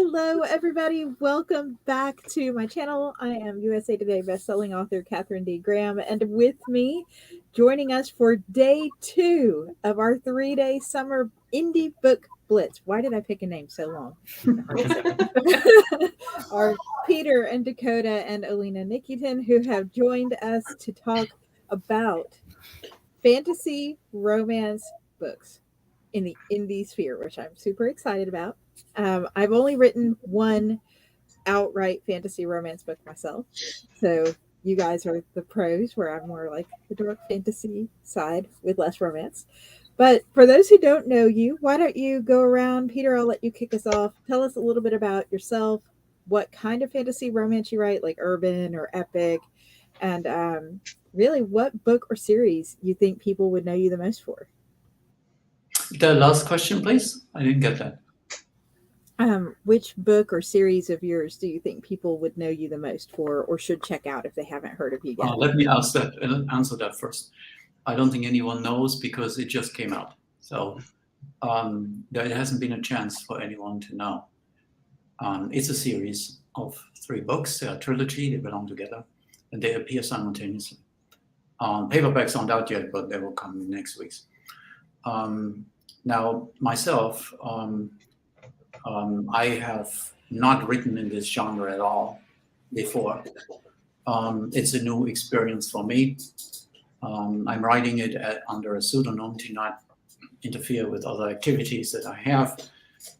Hello, everybody. Welcome back to my channel. I am USA Today bestselling author Katherine D. Graham, and with me, joining us for day 2 of our 3-day summer indie book blitz. Why did I pick a name so long? Are Peter and Dakota and Alina Nikitin, who have joined us to talk about fantasy romance books in the indie sphere, which I'm super excited about. I've only written one outright fantasy romance book myself, so you guys are the pros, where I'm more like the dark fantasy side with less romance. But for those who don't know you, why don't you go around? Peter, I'll let you kick us off. Tell us a little bit about yourself, what kind of fantasy romance you write, like urban or epic, and really what book or series you think people would know you the most for. The last question, please. I didn't get that. Which book or series of yours do you think people would know you the most for, or should check out if they haven't heard of you yet? Let me answer that first. I don't think anyone knows because it just came out. So there hasn't been a chance for anyone to know. It's a series of 3 books. They're a trilogy. They belong together, and they appear simultaneously. Paperbacks aren't out yet, but they will come in next week. Now, myself, I have not written in this genre at all before. It's a new experience for me. I'm writing it under a pseudonym to not interfere with other activities that I have.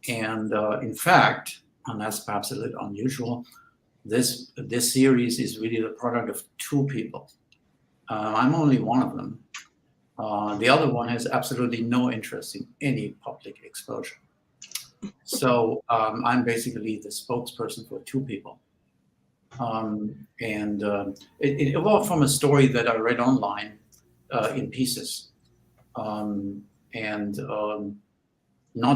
And in fact, and that's perhaps a little unusual, this series is really the product of 2 people. I'm only one of them. The other one has absolutely no interest in any public exposure. So I'm basically the spokesperson for 2 people. It evolved from a story that I read online in pieces. Not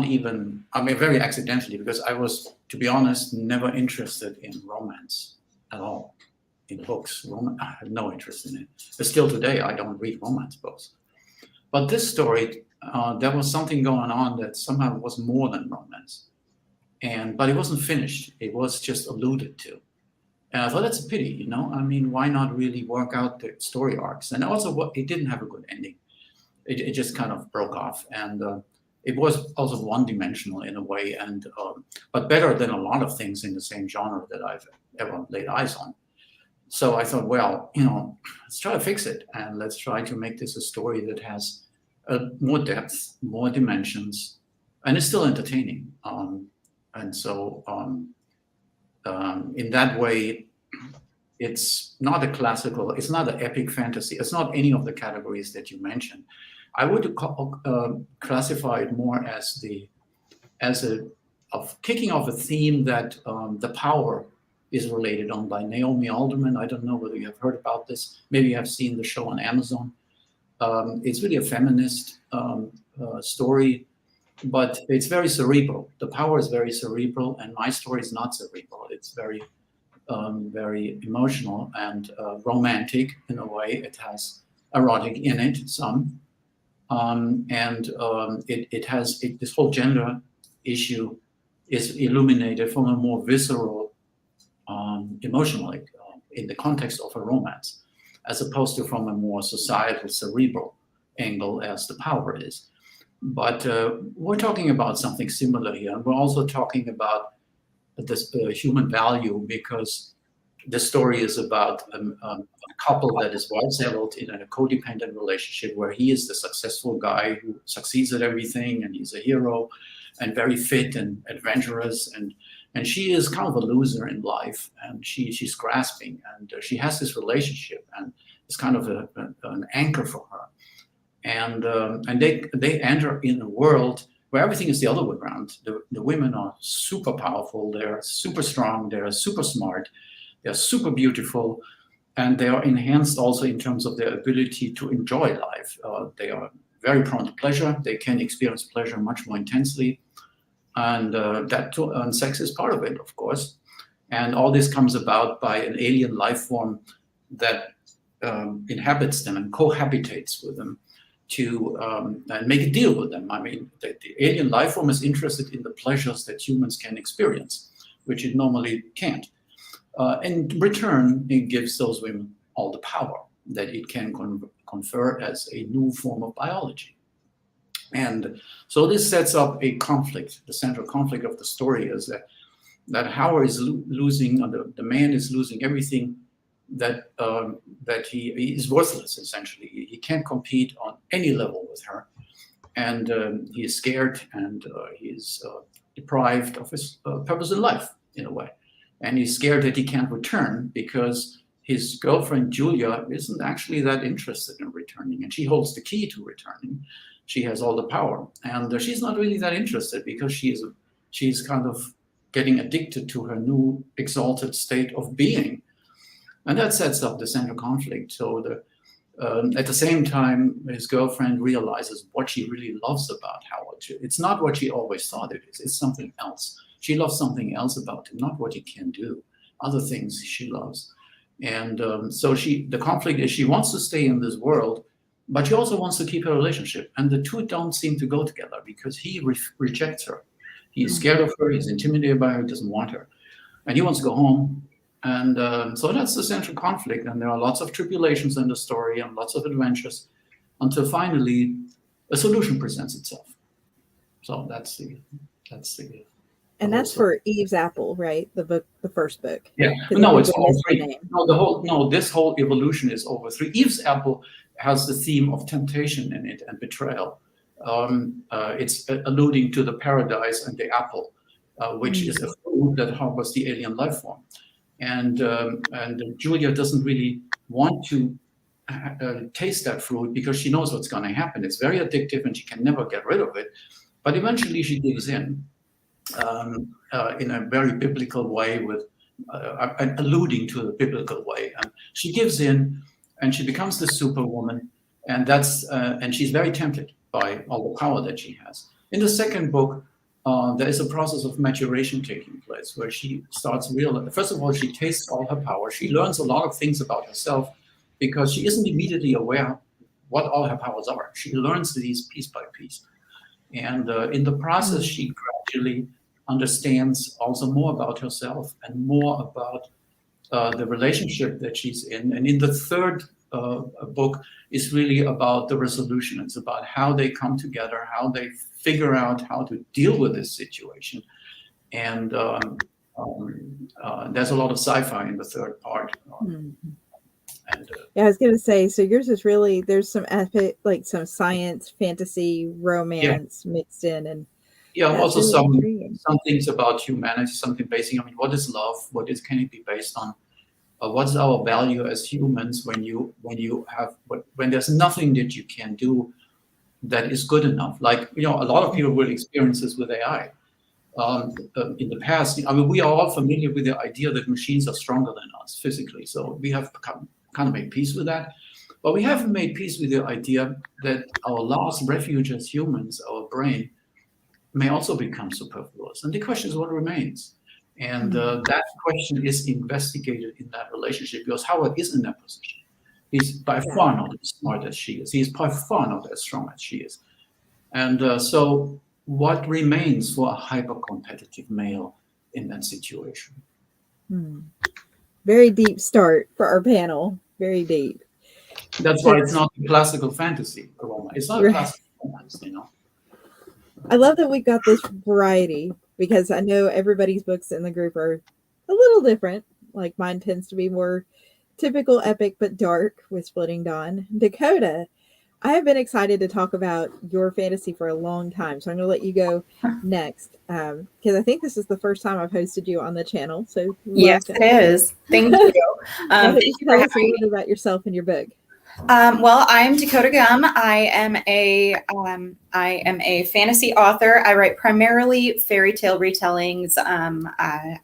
even, very accidentally, because I was, to be honest, never interested in romance at all, in books. I have no interest in it. But still today, I don't read romance books. But this story, there was something going on that somehow was more than romance. But it wasn't finished. It was just alluded to. And I thought, that's a pity, why not really work out the story arcs? And also, it didn't have a good ending. It just kind of broke off. And it was also one-dimensional in a way, but better than a lot of things in the same genre that I've ever laid eyes on. So I thought, well, let's try to fix it, and let's try to make this a story that has more depth, more dimensions, and it's still entertaining. In that way, it's not a classical, it's not an epic fantasy, it's not any of the categories that you mentioned. I would classify it more as kicking off a theme that The Power is related on by Naomi Alderman. I don't know whether you have heard about this. Maybe you have seen the show on Amazon. It's really a feminist story, but it's very cerebral. The Power is very cerebral, and my story is not cerebral. It's very, very emotional and romantic in a way. It has erotic in it, some. It has this whole gender issue is illuminated from a more visceral, emotional, in the context of a romance, as opposed to from a more societal, cerebral angle as The Power is. But we're talking about something similar here. And we're also talking about this human value, because the story is about a couple that is well settled in a codependent relationship, where he is the successful guy who succeeds at everything, and he's a hero and very fit and adventurous, and she is kind of a loser in life, and she's grasping, and she has this relationship, and it's kind of an anchor for her. And they enter in a world where everything is the other way around. The women are super powerful, they're super strong, they're super smart, they're super beautiful, and they are enhanced also in terms of their ability to enjoy life. They are very prone to pleasure. They can experience pleasure much more intensely. And and sex is part of it, of course. And all this comes about by an alien life form that inhabits them and cohabitates with them to and make a deal with them. I mean, the alien life form is interested in the pleasures that humans can experience. which it normally can't. In return, it gives those women all the power that it can confer as a new form of biology. And so this sets up a conflict. The central conflict of the story is that Howard is losing, the man is losing everything that he is worthless, essentially. He can't compete on any level with her. And he is scared, and he is deprived of his purpose in life, in a way. And he's scared that he can't return because his girlfriend, Julia, isn't actually that interested in returning. And she holds the key to returning. She has all the power. And she's not really that interested because she's kind of getting addicted to her new exalted state of being. And that sets up the central conflict. So at the same time, his girlfriend realizes what she really loves about Howard. It's not what she always thought it is. It's something else. She loves something else about him, not what he can do, other things she loves. And so the conflict is she wants to stay in this world, but she also wants to keep her relationship. And the two don't seem to go together because he rejects her. He's scared of her. He's intimidated by her. He doesn't want her. And he wants to go home. And so that's the central conflict. And there are lots of tribulations in the story and lots of adventures until finally a solution presents itself. So that's the And that's for Eve's Apple, right? The first book. Yeah. No, it's all three. This whole evolution is over three. Eve's Apple has the theme of temptation in it and betrayal. It's alluding to the paradise and the apple, which is a fruit that harbors the alien life form. And Julia doesn't really want to taste that fruit because she knows what's going to happen. It's very addictive and she can never get rid of it. But eventually she gives in a very biblical way, with alluding to the biblical way. And she gives in and she becomes the superwoman. And and she's very tempted by all the power that she has. In the second book, there is a process of maturation taking place where she starts realizing, first of all, she tastes all her power. She learns a lot of things about herself because she isn't immediately aware what all her powers are. She learns these piece by piece. And in the process, she gradually understands also more about herself and more about the relationship that she's in. And in the third book is really about the resolution. It's about how they come together, how they figure out how to deal with this situation. And there's a lot of sci-fi in the third part. Yeah, I was going to say, so yours is really, there's some epic, like some science, fantasy, romance mixed in. And also really some things about humanity, something basic. I mean, what is love? Can it be based on? What's our value as humans when there's nothing that you can do that is good enough? Like, a lot of people will experience this with AI. In the past, I mean, we are all familiar with the idea that machines are stronger than us physically. So we have kind of made peace with that. But we haven't made peace with the idea that our last refuge as humans, our brain, may also become superfluous. And the question is what remains? And that question is investigated in that relationship because Howard is in that position. He's by far not as smart as she is. He's by far not as strong as she is. And so what remains for a hyper-competitive male in that situation? Very deep start for our panel. Very deep. That's why it's not a classical fantasy, Roma. It's not a classical fantasy, I love that we've got this variety because I know everybody's books in the group are a little different. Like mine tends to be more typical epic but dark with Splitting Dawn. Dakota, I have been excited to talk about your fantasy for a long time, so I'm going to let you go next because I think this is the first time I've hosted you on the channel. So yes, it is. Thank you. You can tell us a little bit about yourself and your book. Well, I'm Dakota Gum. I am a fantasy author. I write primarily fairy tale retellings.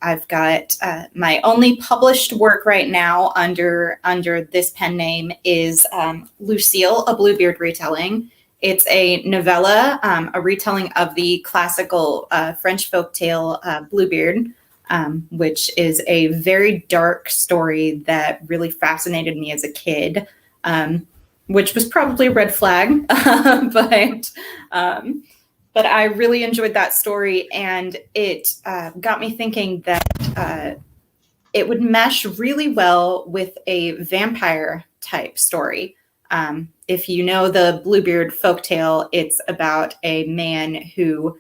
I've got my only published work right now under this pen name is Lucille, a Bluebeard retelling. It's a novella, a retelling of the classical French folktale Bluebeard, which is a very dark story that really fascinated me as a kid. Which was probably a red flag, but But I really enjoyed that story, and it got me thinking that it would mesh really well with a vampire type story. If you know the Bluebeard folktale, it's about a man who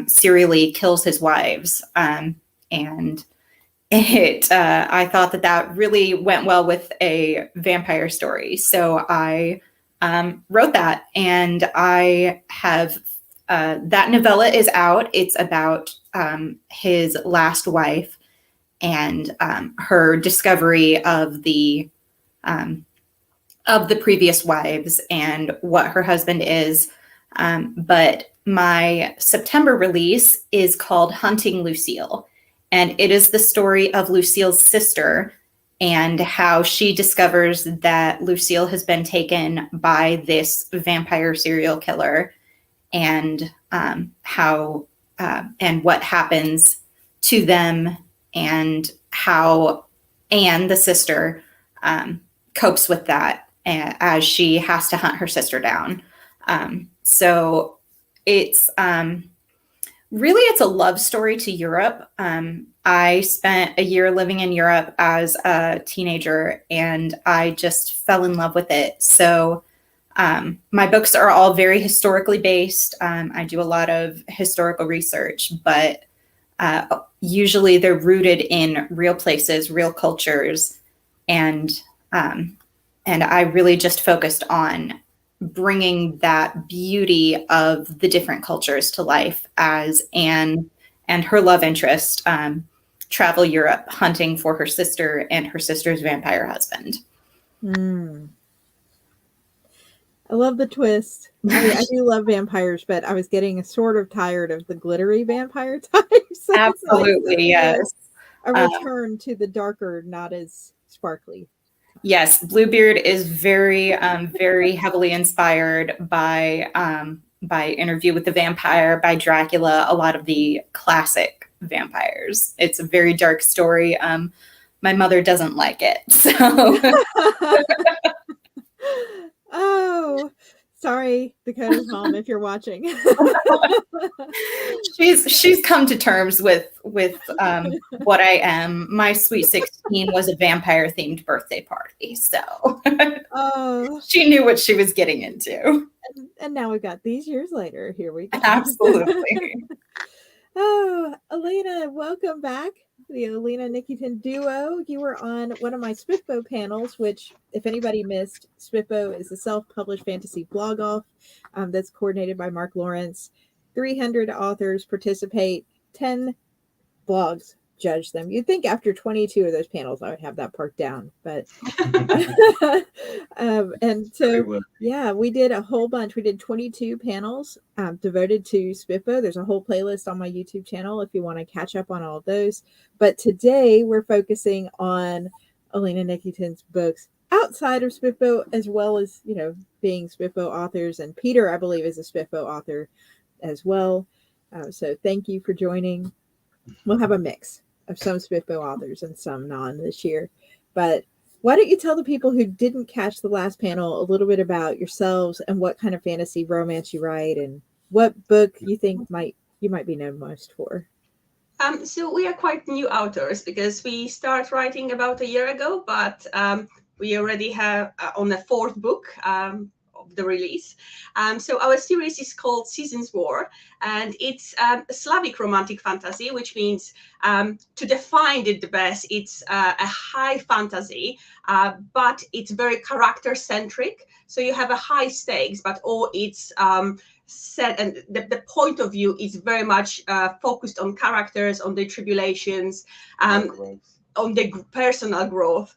serially kills his wives. And I thought that really went well with a vampire story. So I wrote that, and I have that novella is out. It's about his last wife and her discovery of the previous wives and what her husband is. But my September release is called Hunting Lucille, and it is the story of Lucille's sister and how she discovers that Lucille has been taken by this vampire serial killer, and how and what happens to them, and how Anne, the sister, copes with that as she has to hunt her sister down. So it's really, it's a love story to Europe. I spent a year living in Europe as a teenager, and I just fell in love with it. So my books are all very historically based. I do a lot of historical research, but usually they're rooted in real places, real cultures, and I really just focused on bringing that beauty of the different cultures to life as Anne and her love interest travel Europe hunting for her sister and her sister's vampire husband. I love the twist. I do love vampires, but I was getting sort of tired of the glittery vampire types. Absolutely, yes. A return to the darker, not as sparkly. Yes, Bluebeard is very, very heavily inspired by Interview with the Vampire, by Dracula, a lot of the classic vampires. It's a very dark story. My mother doesn't like it, so. Oh, sorry, Dakota's mom, if you're watching. She's come to terms with what I am. My sweet 16 was a vampire themed birthday party, so she knew what she was getting into. And now we've got these years later. Here we go. Absolutely. Oh, Elena, welcome back. The Elena Nikitin duo. You were on one of my SPIFBO panels, which, if anybody missed, SPIFBO is a self-published fantasy blog-off that's coordinated by Mark Lawrence. 300 authors participate, 10 blogs judge them. You'd think after 22 of those panels I would have that part down, but and so yeah, we did a whole bunch. We did 22 panels devoted to SPIFBO. There's a whole playlist on my YouTube channel if you want to catch up on all of those. But today we're focusing on Elena Nikitin's books outside of SPIFBO, as well as, you know, being SPIFBO authors. And Peter, I believe, is a SPIFBO author as well. So thank you for joining. We'll have a mix of some SPIFBO authors and some non this year. But why don't you tell the people who didn't catch the last panel a little bit about yourselves and what kind of fantasy romance you write and what book you think you might be known most for? So we are quite new authors because we started writing about a year ago, but we already have on the fourth book of the release. So our series is called Seasons War, and it's a Slavic romantic fantasy, which means to define it the best, it's a high fantasy, but it's very character centric. So you have a high stakes, but all it's set, and the point of view is very much focused on characters, on their tribulations, on their personal growth.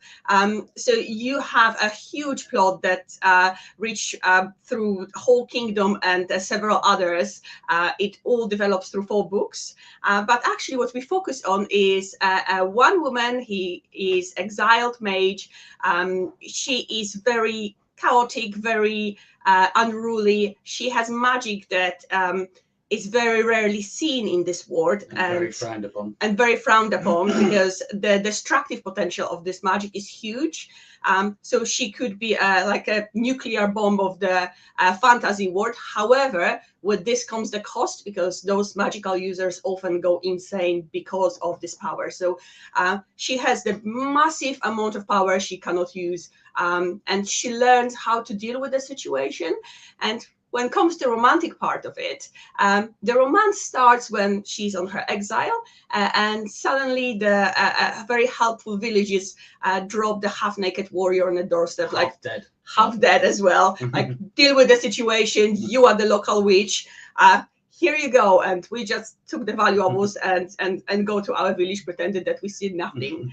So you have a huge plot that reach through whole kingdom and several others. It all develops through 4 books. But actually what we focus on is one woman. He is exiled mage. She is very chaotic, very unruly. She has magic that is very rarely seen in this world, And very frowned upon. And very frowned upon because the destructive potential of this magic is huge. So she could be like a nuclear bomb of the fantasy world. However, with this comes the cost, because those magical users often go insane because of this power. So she has the massive amount of power she cannot use, and she learns how to deal with the situation. And when it comes to the romantic part of it, the romance starts when she's on her exile, and suddenly the very helpful villages drop the half-naked warrior on the doorstep, half dead as well. Like, deal with the situation. You are the local witch. Here you go. And we just took the valuables and go to our village, pretended that we see nothing.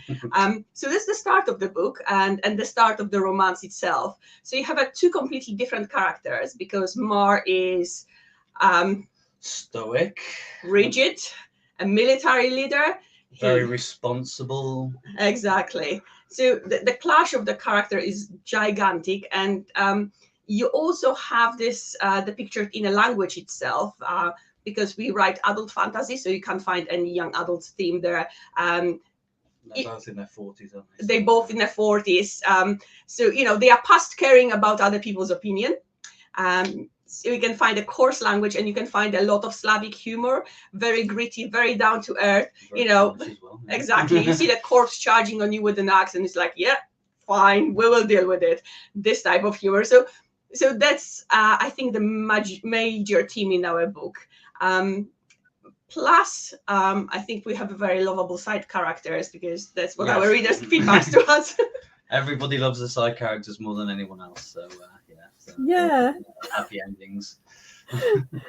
So that's the start of the book and the start of the romance itself. So you have two completely different characters, because Mar is stoic, rigid, a military leader, very responsible. Exactly. So the clash of the character is gigantic, and you also have this depicted in a language itself, because we write adult fantasy, so you can't find any young adults theme there. They're both in their 40s, aren't they? They're both in their 40s. So, they are past caring about other people's opinion. So you can find a coarse language, and you can find a lot of Slavic humor, very gritty, very down to earth. Well, yeah. Exactly. You see the corpse charging on you with an axe, and it's like, yeah, fine, we will deal with it. This type of humor. So that's I think the major theme in our book. Plus, I think we have a very lovable side characters, because that's what our readers feedbacks to us. Everybody loves the side characters more than anyone else. So yeah, happy endings.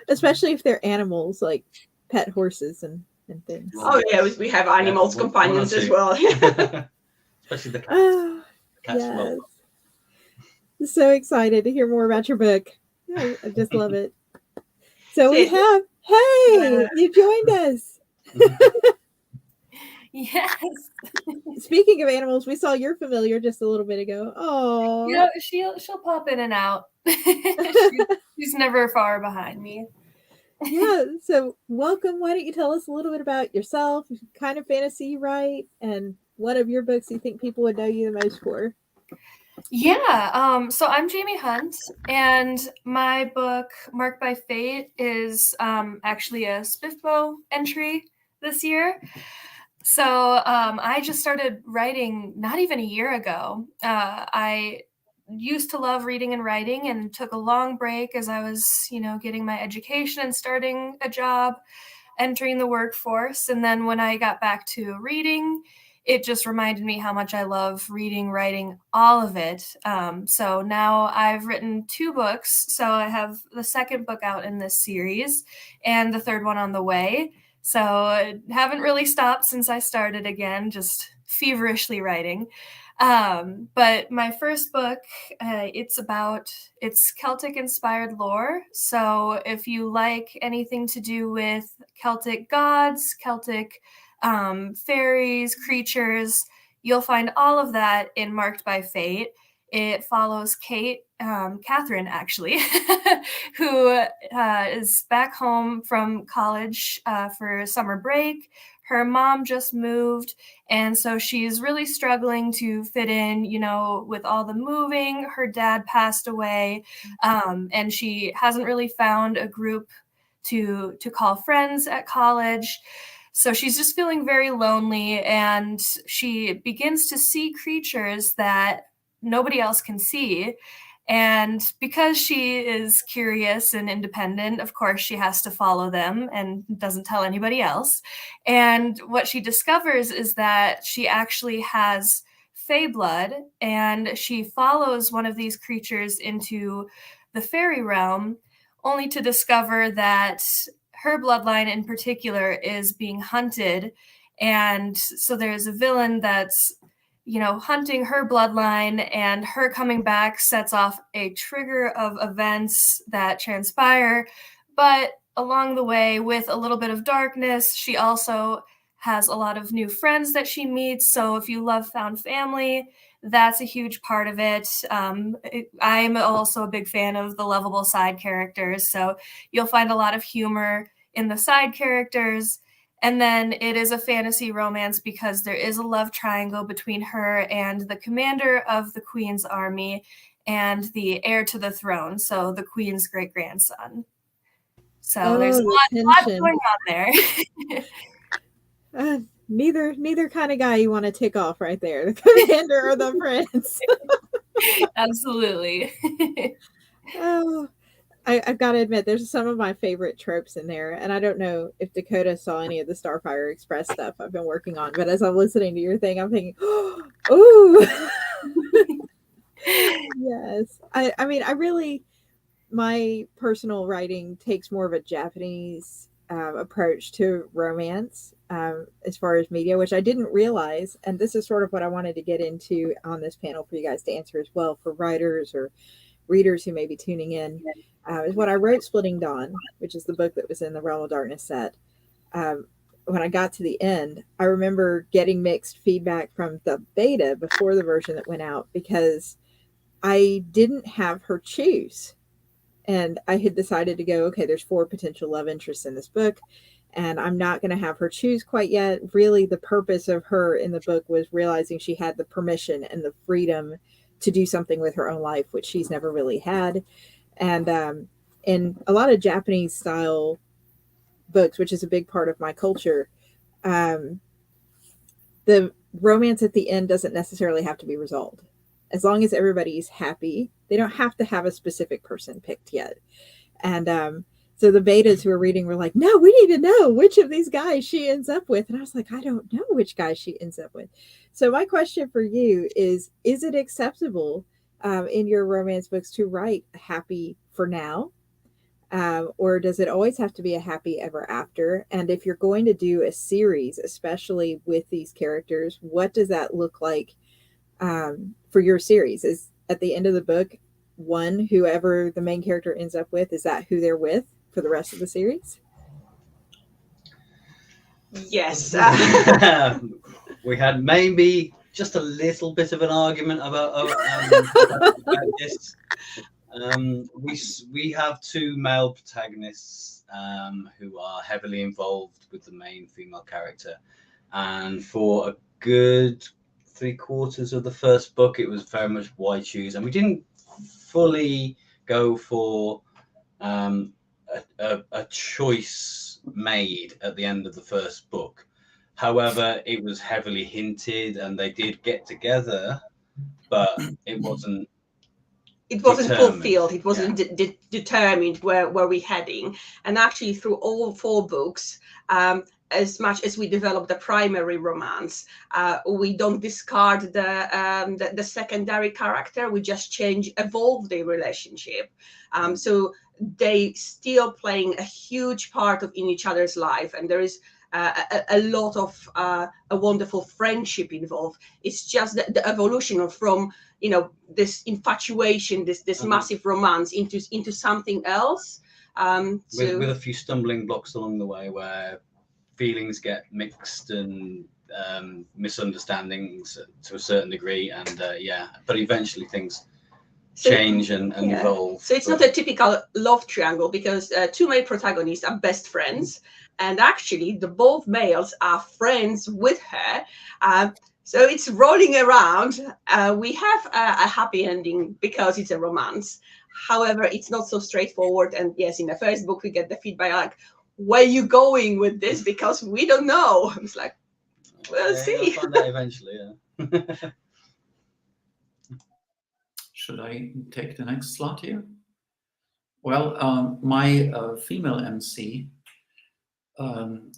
Especially if they're animals, like pet horses and things. Oh yeah, we have animals companions as well. Especially the cats. Cats yes. So excited to hear more about your book. I just love it. So we have, hey, you joined us. Yes. Speaking of animals, we saw your familiar just a little bit ago. Oh, yeah, she'll pop in and out. She's never far behind me. Yeah. So welcome. Why don't you tell us a little bit about yourself, kind of fantasy you write, and one of your books you think people would know you the most for? Yeah. So I'm Jamie Hunt, and my book Marked by Fate is actually a Spiffbo entry this year. So I just started writing not even a year ago. I used to love reading and writing, and took a long break as I was, getting my education and starting a job, entering the workforce. And then when I got back to reading, it just reminded me how much I love reading, writing, all of it. So now I've written 2 books. So I have the second book out in this series and the third one on the way. So I haven't really stopped since I started again, just feverishly writing. But my first book, it's Celtic inspired lore. So if you like anything to do with Celtic gods, Celtic fairies, creatures, you'll find all of that in Marked by Fate. It follows Katherine actually, who is back home from college for summer break. Her mom just moved, and so she's really struggling to fit in, with all the moving. Her dad passed away, and she hasn't really found a group to call friends at college. So she's just feeling very lonely, and she begins to see creatures that nobody else can see. And because she is curious and independent, of course, she has to follow them and doesn't tell anybody else. And what she discovers is that she actually has fae blood, and she follows one of these creatures into the fairy realm, only to discover that her bloodline in particular is being hunted. And so there's a villain that's hunting her bloodline, and her coming back sets off a trigger of events that transpire. But along the way, with a little bit of darkness, she also has a lot of new friends that she meets. So if you love found family, that's a huge part of it. I'm also a big fan of the lovable side characters. So you'll find a lot of humor in the side characters. And then it is a fantasy romance because there is a love triangle between her and the commander of the Queen's army and the heir to the throne, so the Queen's great-grandson. So there's a lot going on there. Neither kind of guy you want to tick off right there, the commander or the prince. Absolutely. Oh, I've got to admit, there's some of my favorite tropes in there, and I don't know if Dakota saw any of the Starfire Express stuff I've been working on, but as I'm listening to your thing, I'm thinking, oh, yes. I mean, my personal writing takes more of a Japanese approach to romance as far as media, which I didn't realize, and this is sort of what I wanted to get into on this panel for you guys to answer as well, for writers or readers who may be tuning in, is what I wrote Splitting Dawn, which is the book that was in the Realm of Darkness set. When I got to the end, I remember getting mixed feedback from the beta before the version that went out, because I didn't have her choose. And I had decided to go, okay, there's 4 potential love interests in this book, and I'm not going to have her choose quite yet. Really, the purpose of her in the book was realizing she had the permission and the freedom to do something with her own life, which she's never really had. And in a lot of Japanese style books, which is a big part of my culture, the romance at the end doesn't necessarily have to be resolved. As long as everybody's happy, they don't have to have a specific person picked yet. And so the betas who are reading were like, no, we need to know which of these guys she ends up with. And I was like, I don't know which guy she ends up with. So my question for you is it acceptable in your romance books to write happy for now? Or does it always have to be a happy ever after? And if you're going to do a series, especially with these characters, what does that look like for your series? Is at the end of the book, whoever the main character ends up with, is that who they're with for the rest of the series? Yes. We had maybe just a little bit of an argument about this. We have 2 male protagonists who are heavily involved with the main female character, and for a good 3/4 of the first book, it was very much why choose, and we didn't fully go for a choice made at the end of the first book. However, it was heavily hinted, and they did get together, but it wasn't fulfilled. It wasn't determined where we're heading. And actually, through all 4 books, as much as we develop the primary romance, we don't discard the secondary character. We just evolve their relationship. So they still playing a huge part in each other's life, and there is a lot of a wonderful friendship involved. It's just the evolution from this infatuation, this massive romance into something else. With a few stumbling blocks along the way where feelings get mixed and misunderstandings to a certain degree, and but eventually things change and evolve. So it's not a typical love triangle, because 2 male protagonists are best friends, and actually both males are friends with her. So it's rolling around. We have a happy ending because it's a romance. However, it's not so straightforward. And yes, in the first book, we get the feedback like, where are you going with this? Because we don't know. It's like, we'll see. You'll find out eventually, yeah. Should I take the next slot here? Well, my female MC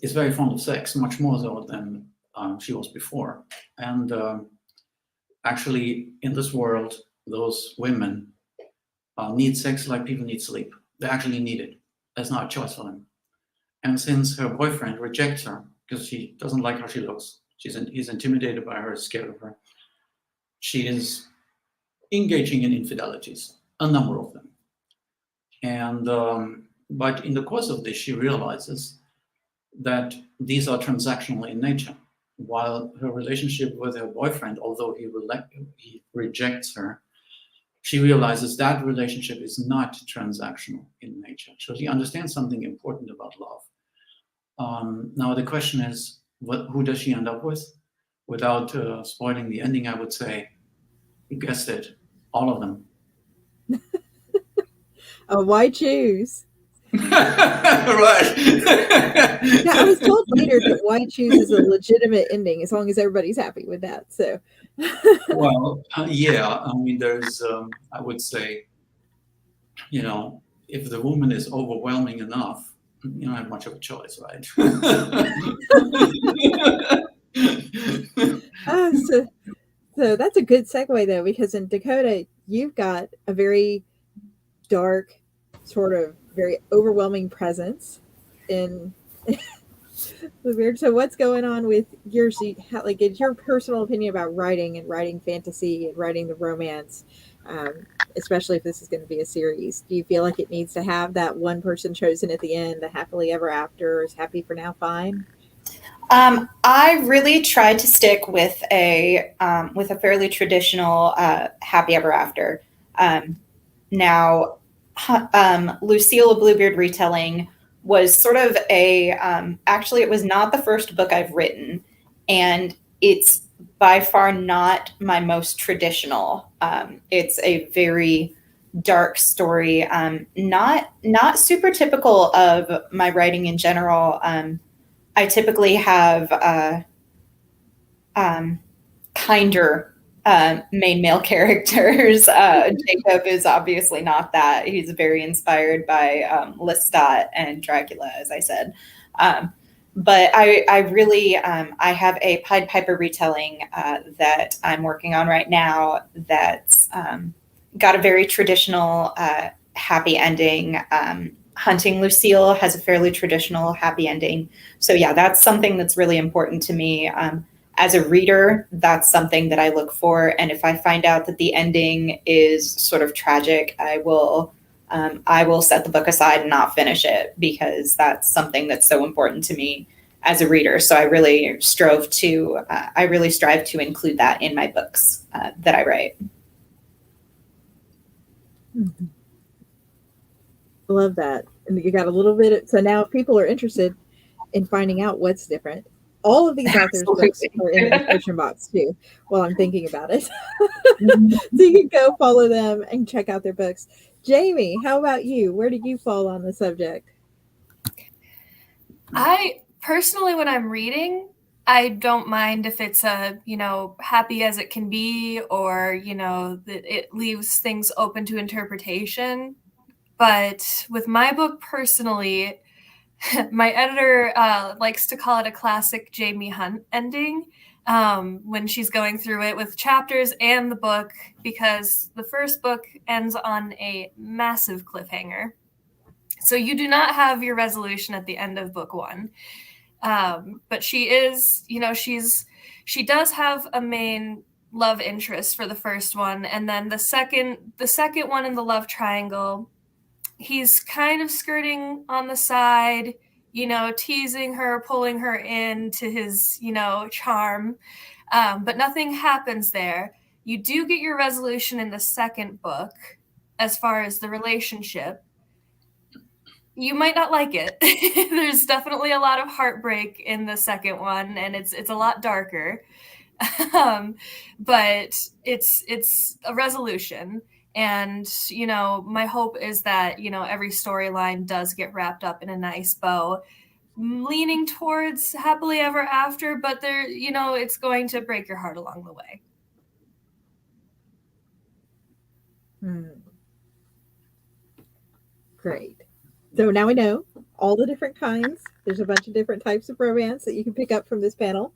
is very fond of sex, much more so than she was before. And actually, in this world, those women need sex like people need sleep. They actually need it. There's not a choice for them. And since her boyfriend rejects her because she doesn't like how she looks, he's intimidated by her, scared of her, she is engaging in infidelities, a number of them. And but in the course of this, she realizes that these are transactional in nature. While her relationship with her boyfriend, although he rejects her, she realizes that relationship is not transactional in nature. So she understands something important about love. Now the question is, who does she end up with? Without spoiling the ending, I would say, you guessed it, all of them. Why choose? Right. Yeah, I was told later that why choose is a legitimate ending as long as everybody's happy with that. So, Well, yeah, I mean, there's, I would say, if the woman is overwhelming enough, you don't have much of a choice, right? so that's a good segue though, because in Dakota, you've got a very dark, sort of very overwhelming presence in the weird. So what's going on with yours? Like, it's your personal opinion about writing and writing fantasy and writing the romance, especially if this is going to be a series. Do you feel like it needs to have that one person chosen at the end, the happily ever after, is happy for now, fine? I really tried to stick with a fairly traditional happy ever after. Now, Lucille, a Bluebeard retelling, was sort of actually, it was not the first book I've written, and it's by far not my most traditional. It's a very dark story, not super typical of my writing in general. I typically have kinder main male characters. Jacob is obviously not that. He's very inspired by Lestat and Dracula, as I said. But I really, I have a Pied Piper retelling that I'm working on right now that's got a very traditional happy ending. Hunting Lucille has a fairly traditional happy ending. So yeah, that's something that's really important to me. As a reader, that's something that I look for. And if I find out that the ending is sort of tragic, I will set the book aside and not finish it, because that's something that's so important to me as a reader. So I really strive to include that in my books that I write. Mm-hmm. Love that. And you got a little bit. So now if people are interested in finding out what's different, all of these authors' books are in the description box too, while I'm thinking about it. So you can go follow them and check out their books. Jamie, how about you? Where do you fall on the subject? I personally, when I'm reading, I don't mind if it's happy as it can be, or, that it leaves things open to interpretation. But with my book personally, my editor likes to call it a classic Jamie Hunt ending when she's going through it with chapters and the book, because the first book ends on a massive cliffhanger. So you do not have your resolution at the end of book one. But she is, she does have a main love interest for the first one. And then the second one in the love triangle, he's kind of skirting on the side, teasing her, pulling her into his, charm. But nothing happens there. You do get your resolution in the second book as far as the relationship. You might not like it. There's definitely a lot of heartbreak in the second one, and it's a lot darker. But it's a resolution. And, my hope is that, every storyline does get wrapped up in a nice bow, leaning towards happily ever after, but there, it's going to break your heart along the way. Great. So now we know all the different kinds. There's a bunch of different types of romance that you can pick up from this panel.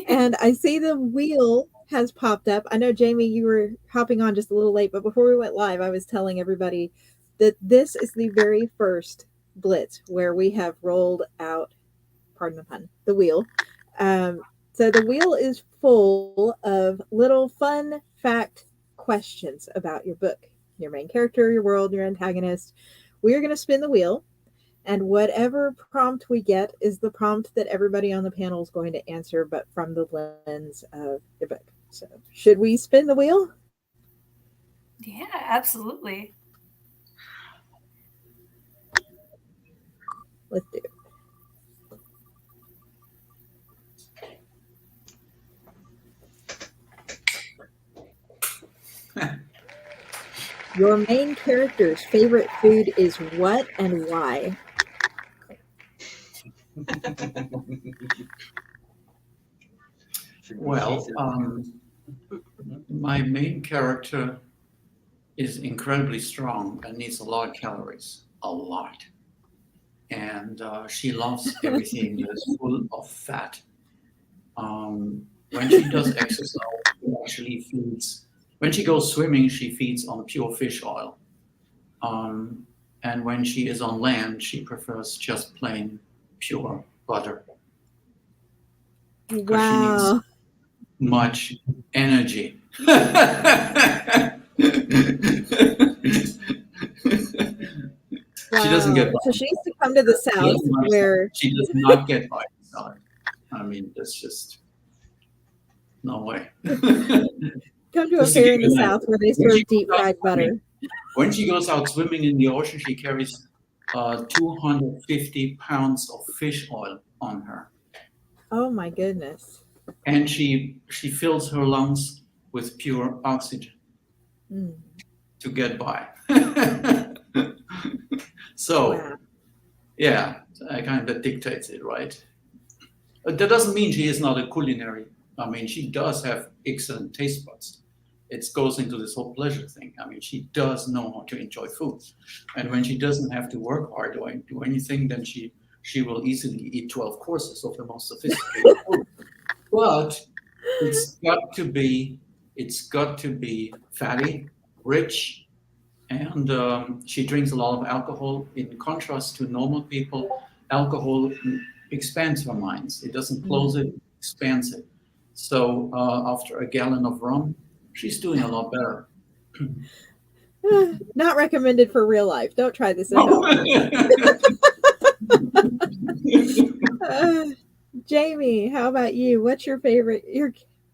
And I see the wheel has popped up. I know, Jamie, you were hopping on just a little late, but before we went live, I was telling everybody that this is the very first Blitz where we have rolled out, pardon the pun, the wheel. So the wheel is full of little fun fact questions about your book, your main character, your world, your antagonist. We're going to spin the wheel, and whatever prompt we get is the prompt that everybody on the panel is going to answer, but from the lens of the book. So, should we spin the wheel? Yeah, absolutely. Let's do it. Your main character's favorite food is what and why? Well, my main character is incredibly strong and needs a lot of calories, a lot. And she loves everything that's full of fat. When she does exercise, she actually feeds. When she goes swimming, she feeds on pure fish oil. And when she is on land, she prefers just plain pure butter. Because she needs Wow. much energy. Wow. She doesn't get by. So she needs to come to the South where She does not get by salad. I mean, that's just no way. come to a Just to fair give in you the an South idea. where they When serve she deep goes out fried butter. swimming- When she goes out swimming in the ocean, she carries 250 pounds of fish oil on her, Oh my goodness. and she fills her lungs with pure oxygen Mm. to get by. So. Wow. Yeah, kind of dictates it, right? But that doesn't mean she is not a culinary. I mean, she does have excellent taste buds. It goes into this whole pleasure thing. I mean, she does know how to enjoy food. And when she doesn't have to work hard or do anything, then she will easily eat 12 courses of the most sophisticated food. But it's got to be fatty, rich, and she drinks a lot of alcohol. In contrast to normal people, alcohol expands her minds. It doesn't close it, it expands it. So after a gallon of rum, she's doing a lot better. Not recommended for real life. Don't try this at home. Jamie, how about you? What's your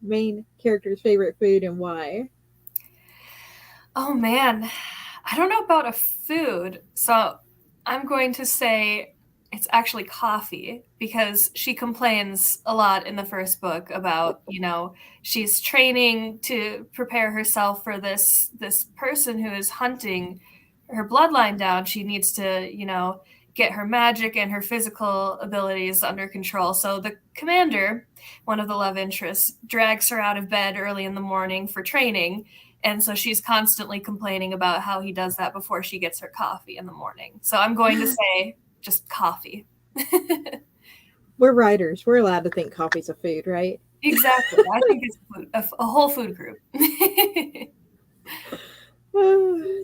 main character's favorite food and why? Oh man, I don't know about a food, so I'm going to say it's actually coffee, because she complains a lot in the first book about, she's training to prepare herself for this person who is hunting her bloodline down. She needs to, get her magic and her physical abilities under control. So the commander, one of the love interests, drags her out of bed early in the morning for training. And so she's constantly complaining about how he does that before she gets her coffee in the morning. So I'm going to say just coffee. We're writers. We're allowed to think coffee's a food, right? Exactly. I think it's a whole food group.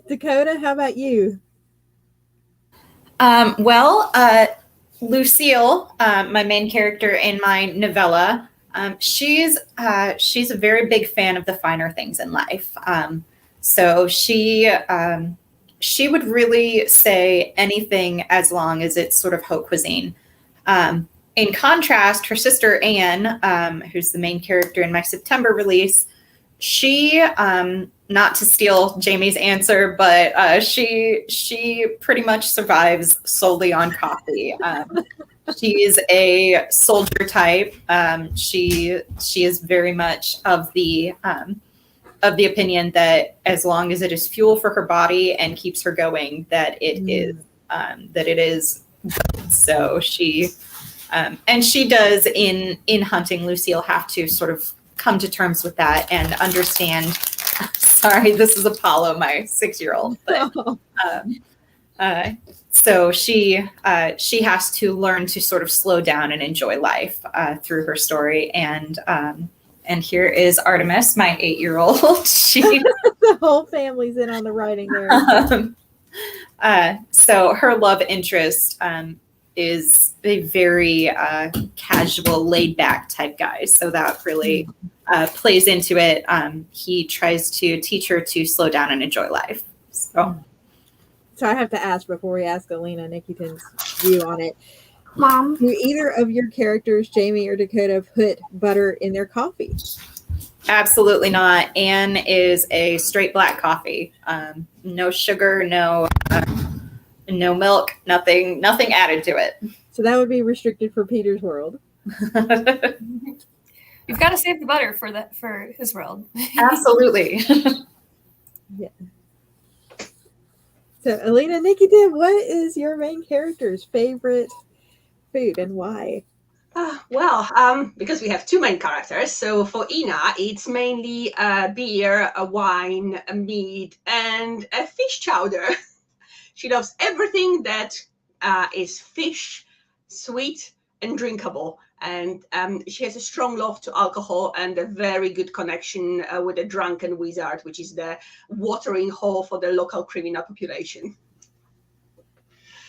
Dakota, how about you? Lucille, my main character in my novella, she's a very big fan of the finer things in life. So she would really say anything as long as it's sort of haute cuisine. In contrast, her sister Anne, who's the main character in my September release, she, not to steal Jamie's answer, but she pretty much survives solely on coffee. She is a soldier type. She is very much of the opinion that as long as it is fuel for her body and keeps her going, that it is good. So she and she does in hunting. Lucille have to sort of come to terms with that and understand. Sorry, this is Apollo, my 6-year-old. But so she has to learn to sort of slow down and enjoy life through her story. And here is Artemis, my 8-year-old. She The whole family's in on the writing there. So her love interest is a very casual, laid-back type guy. So that really plays into it. He tries to teach her to slow down and enjoy life. So I have to ask before we ask Alina Nikitin's view on it. Mom, Do either of your characters, Jamie or Dakota, put butter in their coffee? absolutely not. Anne is a straight black coffee. No sugar, no milk, nothing added to it. So that would be restricted for Peter's world. You've got to save the butter for his world. Absolutely. Yeah. So, Alina, Nikitin, what is your main character's favorite food and why? Because we have two main characters. So for Ina, it's mainly beer, a wine, a meat, and a fish chowder. She loves everything that is fish, sweet, and drinkable. And she has a strong love to alcohol and a very good connection with the drunken wizard, which is the watering hole for the local criminal population.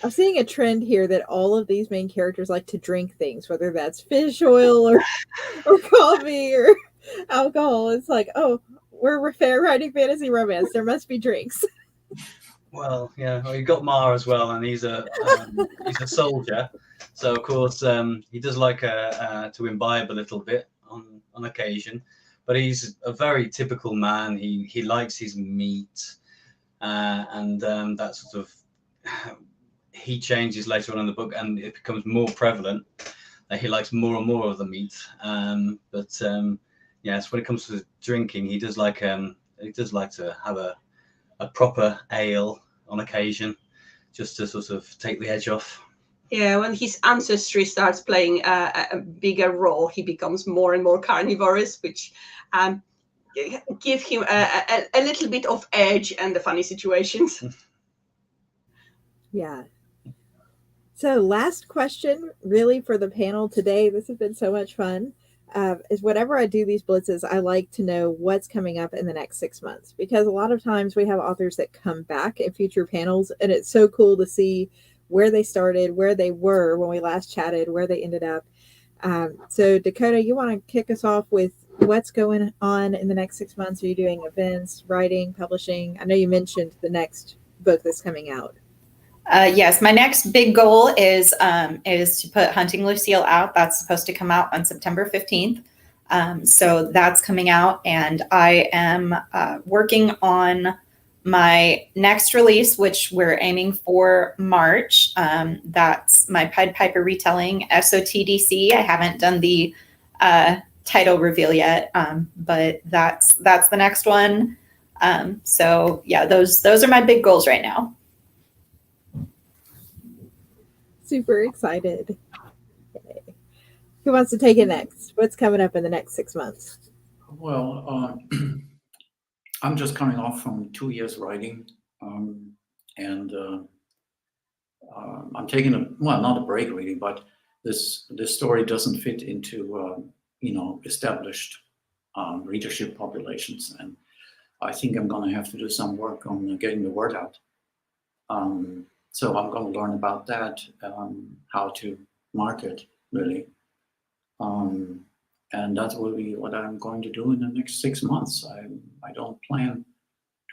I'm seeing a trend here that all of these main characters like to drink things, whether that's fish oil or coffee or alcohol. It's like, oh, we're writing fantasy romance. There must be drinks. Well, yeah. Well, you got Mar as well, and he's a soldier, so of course he does like to imbibe a little bit on occasion. But he's a very typical man. He likes his meat, and that sort of he changes later on in the book, and it becomes more prevalent that he likes more and more of the meat. Yes, when it comes to drinking, he does like to have a proper ale on occasion, just to sort of take the edge off. Yeah, when his ancestry starts playing a bigger role, he becomes more and more carnivorous, which give him a little bit of edge and the funny situations. Yeah. So last question, really, for the panel today. This has been so much fun. Is whenever I do these blitzes, I like to know what's coming up in the next 6 months, because a lot of times we have authors that come back in future panels, and it's so cool to see where they started, where they were when we last chatted, where they ended up. So Dakota, you want to kick us off with what's going on in the next 6 months? Are you doing events, writing, publishing? I know you mentioned the next book that's coming out. Yes, my next big goal is to put Hunting Lucille out. That's supposed to come out on September 15th. So that's coming out, and I am working on my next release, which we're aiming for March. That's my Pied Piper retelling, SOTDC. I haven't done the title reveal yet, but that's the next one. So yeah, those are my big goals right now. Super excited. Okay. Who wants to take it next? What's coming up in the next 6 months? Well, I'm just coming off from 2 years writing, and I'm taking not a break really, but this story doesn't fit into established readership populations, and I think I'm going to have to do some work on getting the word out. So I'm going to learn about that, how to market really, and that will be what I'm going to do in the next 6 months. I don't plan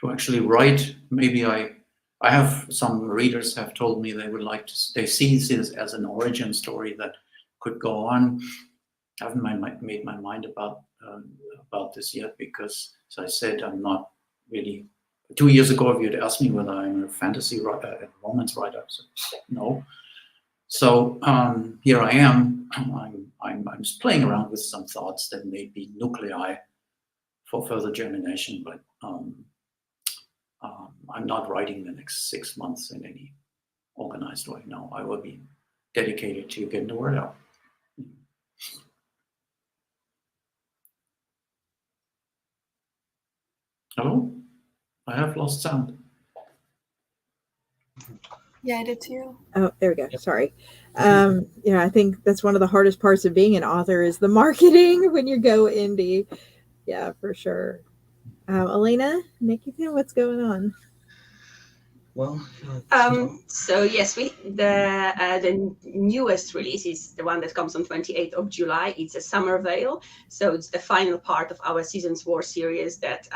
to actually write. Maybe I have some readers have told me they would like to. They see this as an origin story that could go on. I haven't made my mind about this yet, because, as I said, I'm not really. 2 years ago, if you'd asked me whether I'm a fantasy writer, a romance writer, I said no. So here I am. I'm just playing around with some thoughts that may be nuclei for further germination, but I'm not writing the next 6 months in any organized way. No, I will be dedicated to getting the word out. Hello? I have lost sound. Yeah, I did too. Oh, there we go. Yep. Sorry. I think that's one of the hardest parts of being an author is the marketing when you go indie. Yeah, for sure. Alina, Nikitin, what's going on? Well, so yes, the newest release is the one that comes on 28th of July. It's a Summer Veil, so it's the final part of our Seasons War series that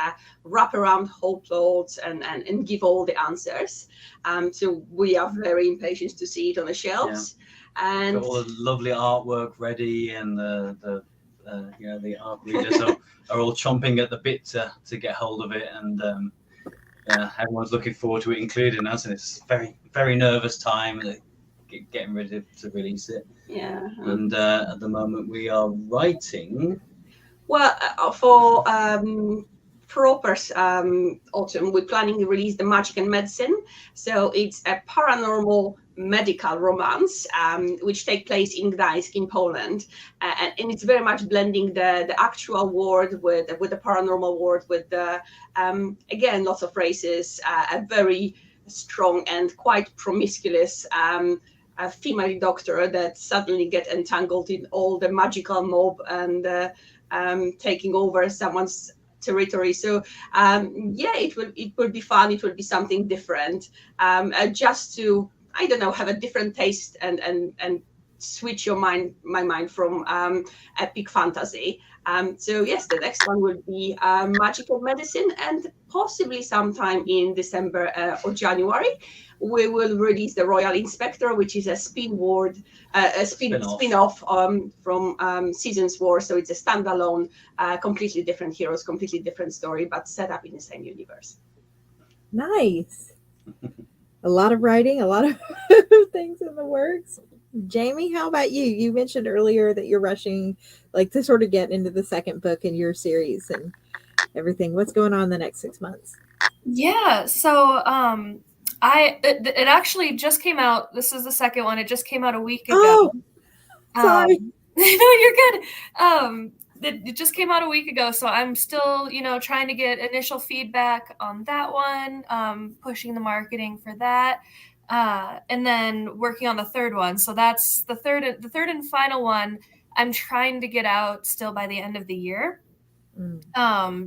wrap around whole plots and give all the answers. So we are very impatient to see it on the shelves. Yeah. And got all the lovely artwork ready, and the art readers are all chomping at the bit to get hold of it, and everyone's looking forward to it, including us, and it's very, very nervous time getting ready to release it. Yeah. And at the moment we are writing. Well, proper autumn. We're planning to release The Magic and Medicine. So it's a paranormal medical romance, which take place in Gdańsk in Poland. And it's very much blending the actual world with the paranormal world, with the, again, lots of races, a very strong and quite promiscuous a female doctor that suddenly get entangled in all the magical mob and taking over someone's territory. So yeah, it will be fun. It will be something different, just to, I don't know, have a different taste and switch my mind from epic fantasy. So yes, the next one will be Magical Medicine, and possibly sometime in December or January, we will release The Royal Inspector, which is a spin-off from Seasons War. So it's a standalone, completely different heroes, completely different story, but set up in the same universe. Nice. A lot of writing, a lot of things in the works. Jamie, how about you? You mentioned earlier that you're rushing, like, to sort of get into the second book in your series and everything. What's going on the next 6 months? Yeah, so it actually just came out. This is the second one. It just came out a week ago. Oh, sorry. No, you're good. It just came out a week ago, so I'm still, trying to get initial feedback on that one, pushing the marketing for that, and then working on the third one. So that's the third and final one. I'm trying to get out still by the end of the year.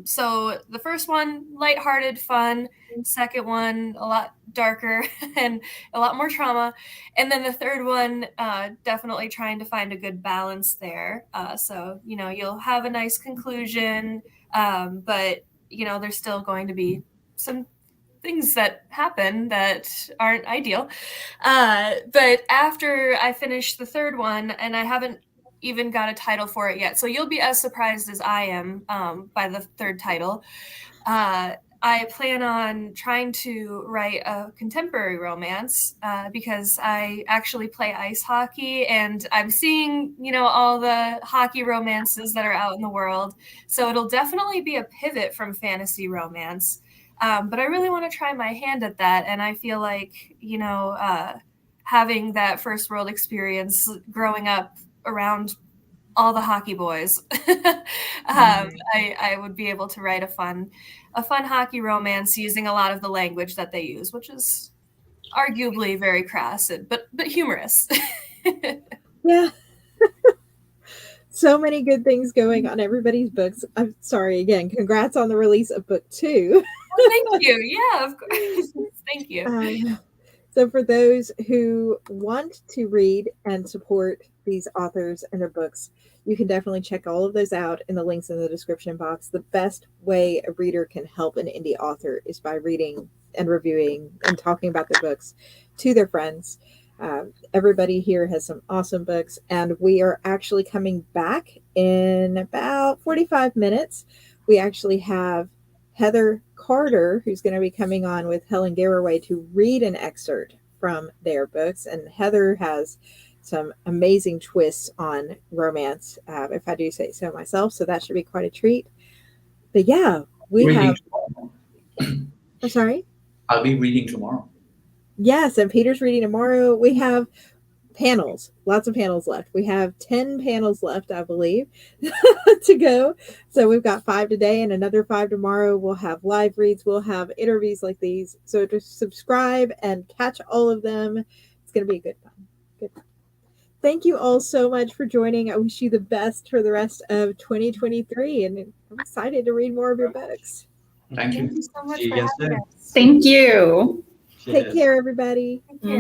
So the first one, lighthearted, fun. Second one, a lot darker and a lot more trauma. And then the third one, definitely trying to find a good balance there. So, you'll have a nice conclusion, but, there's still going to be some things that happen that aren't ideal. But after I finish the third one, and I haven't even got a title for it yet, so you'll be as surprised as I am by the third title. I plan on trying to write a contemporary romance because I actually play ice hockey, and I'm seeing, all the hockey romances that are out in the world. So it'll definitely be a pivot from fantasy romance. But I really want to try my hand at that. And I feel like, having that first world experience growing up around all the hockey boys, I would be able to write a fun hockey romance using a lot of the language that they use, which is arguably very crass, but humorous. Yeah. So many good things going on everybody's books. I'm sorry again. Congrats on the release of book 2. Thank you. Yeah, of course. Thank you. So for those who want to read and support these authors and their books, you can definitely check all of those out in the links in the description box. The best way a reader can help an indie author is by reading and reviewing and talking about their books to their friends. Everybody here has some awesome books, and we are actually coming back in about 45 minutes. We actually have Heather Carter, who's going to be coming on with Helen Garraway to read an excerpt from their books. And Heather has some amazing twists on romance, if I do say so myself. So that should be quite a treat. But yeah, I'm sorry? I'll be reading tomorrow. Yes, and Peter's reading tomorrow. We have panels, lots of panels left. We have 10 panels left, I believe, to go. So we've got 5 today and another 5 tomorrow. We'll have live reads. We'll have interviews like these. So just subscribe and catch all of them. It's going to be good fun. Good fun. Thank you all so much for joining. I wish you the best for the rest of 2023, and I'm excited to read more of your books. Thank you. Thank you so much See for you guys having soon. us. Thank you. Take care, everybody. Take care.